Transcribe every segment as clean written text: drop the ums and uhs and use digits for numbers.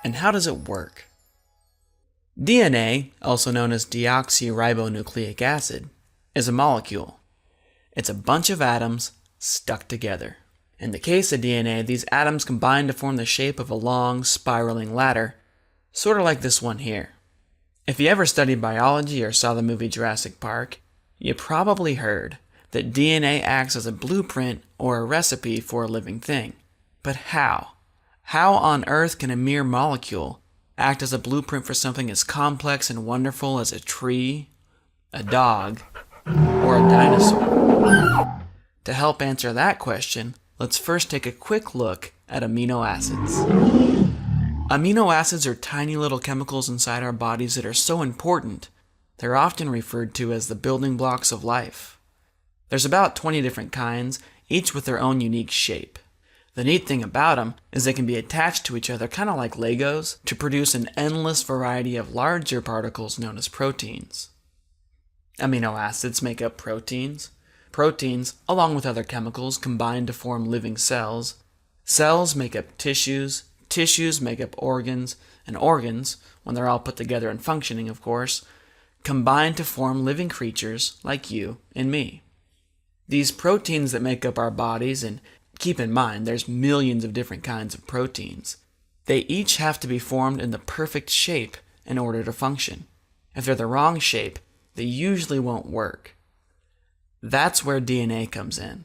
And how does it work? DNA, also known as deoxyribonucleic acid, is a molecule. It's a bunch of atoms stuck together. In the case of DNA, these atoms combine to form the shape of a long, spiraling ladder, sort of like this one here. If you ever studied biology or saw the movie Jurassic Park, you probably heard that DNA acts as a blueprint or a recipe for a living thing. But how? How on earth can a mere molecule act as a blueprint for something as complex and wonderful as a tree, a dog, or a dinosaur? To help answer that question, let's first take a quick look at amino acids. Amino acids are tiny little chemicals inside our bodies that are so important, they're often referred to as the building blocks of life. There's about 20 different kinds, each with their own unique shape. The neat thing about them is they can be attached to each other kind of like Legos to produce an endless variety of larger particles known as proteins. Amino acids make up proteins. Proteins, along with other chemicals, combine to form living cells. Cells make up tissues. Tissues make up organs. And organs, when they're all put together and functioning, of course, combine to form living creatures like you and me. These proteins that make up our bodies, and keep in mind, there's millions of different kinds of proteins. They each have to be formed in the perfect shape in order to function. If they're the wrong shape, they usually won't work. That's where DNA comes in.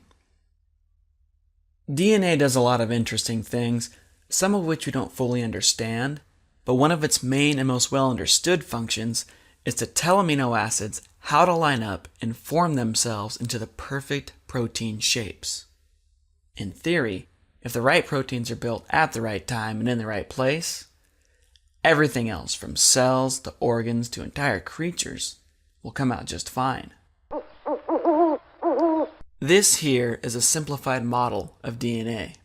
DNA does a lot of interesting things, some of which we don't fully understand, but one of its main and most well understood functions is to tell amino acids how to line up and form themselves into the perfect protein shapes. In theory, if the right proteins are built at the right time and in the right place, everything else from cells to organs to entire creatures will come out just fine. This here is a simplified model of DNA.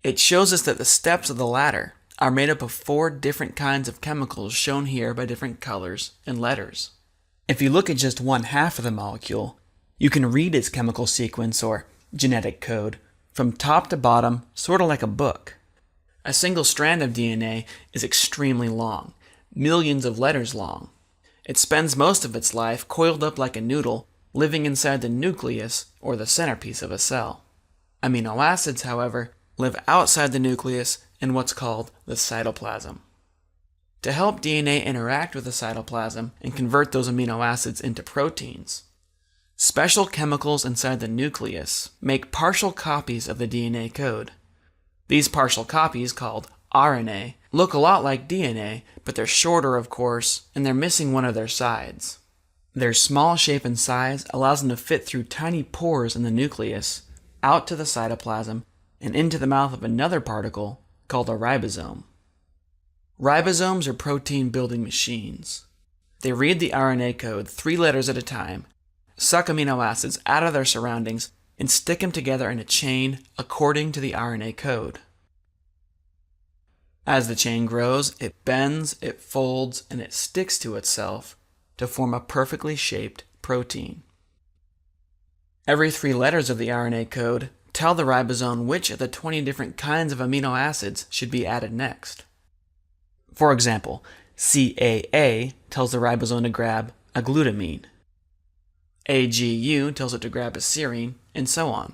It shows us that the steps of the ladder are made up of 4 different kinds of chemicals shown here by different colors and letters. If you look at just one half of the molecule, you can read its chemical sequence or genetic code from top to bottom, sort of like a book. A single strand of DNA is extremely long, millions of letters long. It spends most of its life coiled up like a noodle, living inside the nucleus or the centerpiece of a cell. Amino acids, however, live outside the nucleus in what's called the cytoplasm. To help DNA interact with the cytoplasm and convert those amino acids into proteins, special chemicals inside the nucleus make partial copies of the DNA code. These partial copies, called RNA, look a lot like DNA, but they're shorter, of course, and they're missing one of their sides. Their small shape and size allows them to fit through tiny pores in the nucleus, out to the cytoplasm, and into the mouth of another particle called a ribosome. Ribosomes are protein-building machines. They read the RNA code 3 letters at a time, suck amino acids out of their surroundings, and stick them together in a chain according to the RNA code. As the chain grows, it bends, it folds, and it sticks to itself to form a perfectly shaped protein. Every 3 letters of the RNA code tell the ribosome which of the 20 different kinds of amino acids should be added next. For example, CAA tells the ribosome to grab a glutamine. AGU tells it to grab a serine, and so on.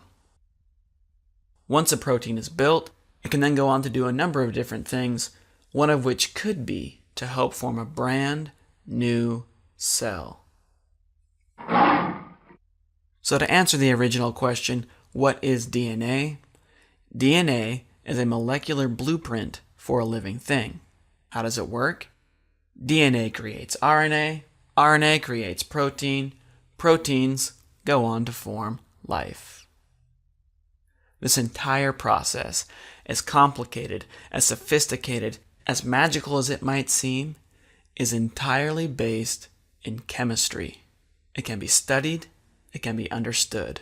Once a protein is built, it can then go on to do a number of different things, one of which could be to help form a brand new cell. So to answer the original question, what is DNA? DNA is a molecular blueprint for a living thing. How does it work? DNA creates RNA, RNA creates protein, proteins go on to form life. This entire process, as complicated, as sophisticated, as magical as it might seem, is entirely based in chemistry. It can be studied, it can be understood.